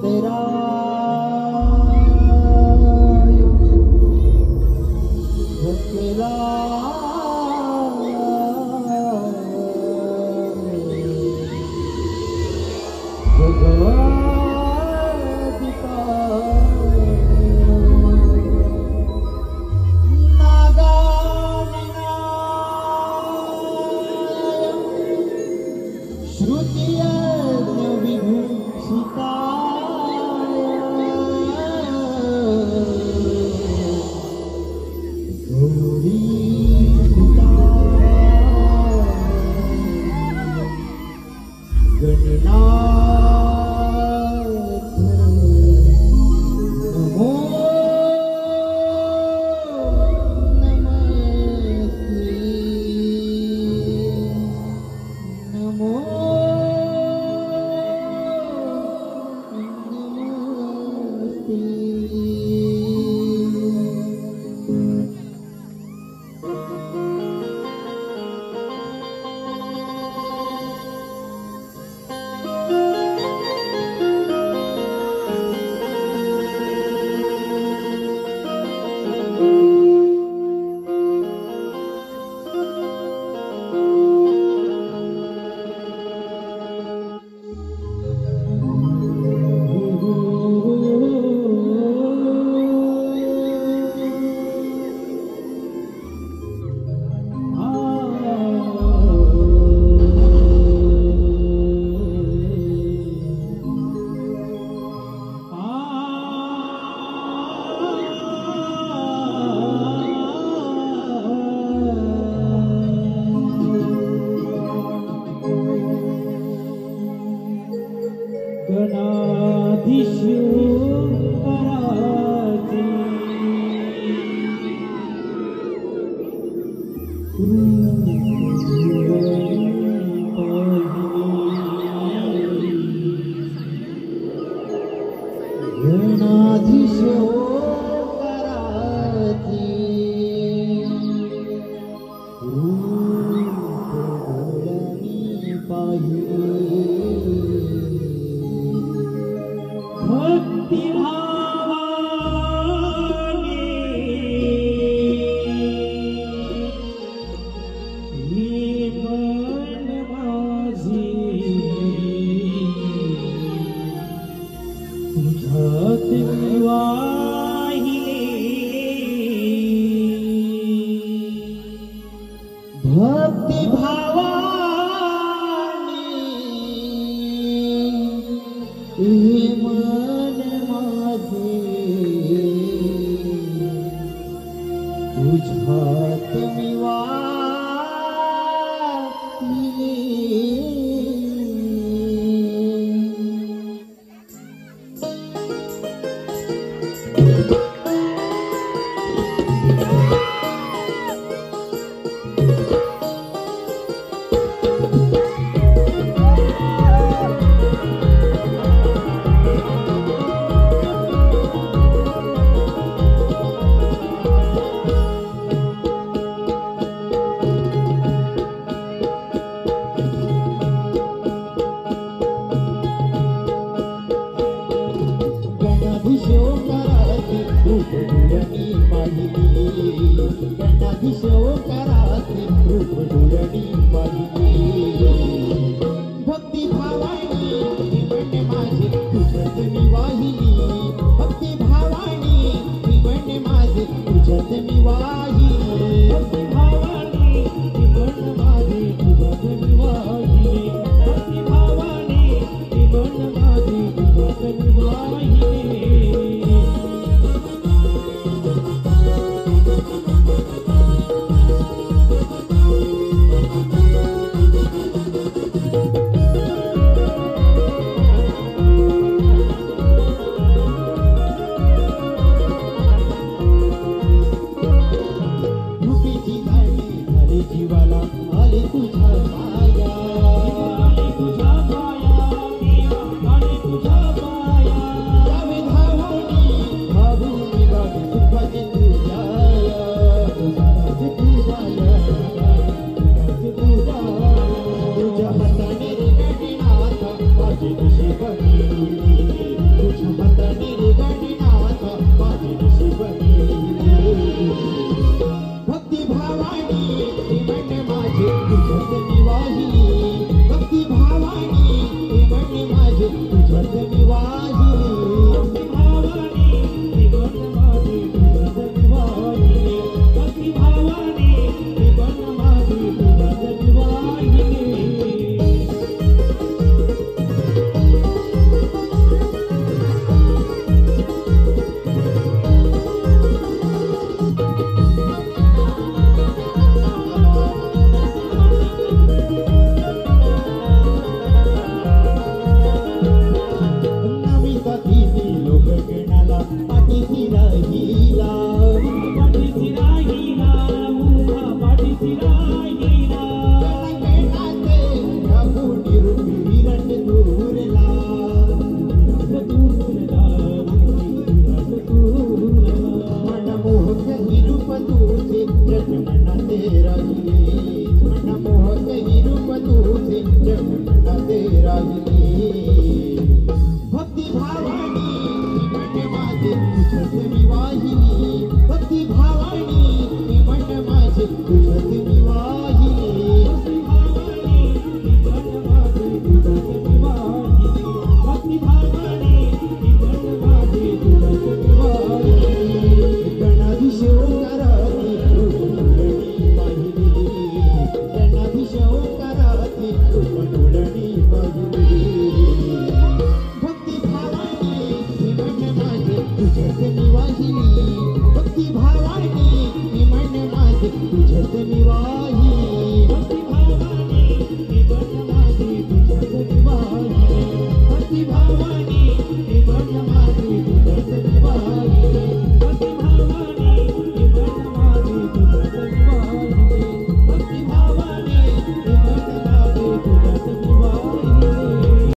तेरा तेरा भक्ति भावानी मन माझे तुझ्यात मी वाहिली भक्ति भावानी मन माझे तुझ्यात मी वाहिली भक्ति भावानी मन माझे तुझ्यात मी वाहिली भक्ति भावानी मन माझे तुझ्यात मी वाहिली भक्ति भावानी मन माझे तुझ्यात मी वाहिली जीवाला आले तुझ्या माया आले तुझ्या माया आले तुझ्या माया जावे धावूनी धावूनी गावी सुखाचे तुझ्या सुखाचे तुझ्या तुझ्या हाताने रे नाथा माझे नशीब मन माझे तुझ्यात मी वाहिली भक्ती भावानी हे मन माझे तुझ्यात मी वाहिली भक्ती भावानी हे मन माझे तुझ्यात मी वाहिली भक्ती भावानी हे मन माझे तुझ्यात मी वाहिली पाठीशी राहिला मुखा पाठीशी राहिला गणाते प्रभुनी रूपी विरट दूरला मनमोहक ही रूप तुझे जग मनाते राहिले मनमोहक ही रूप तुझे जग मनाते राहिले भक्ती भावानी तुझ्यात मी वाहिली भक्ती भावानी हे मन माझे तुझ्यात मी वाहिली भक्ती भावानी हे मन माझे तुझ्यात मी वाहिली गणाधीशोकाराती तुझी पाहिली गणाधीशोकाराती तुझी पाहिली भक्ती भावानी हे मन माझे तुझ्यात मी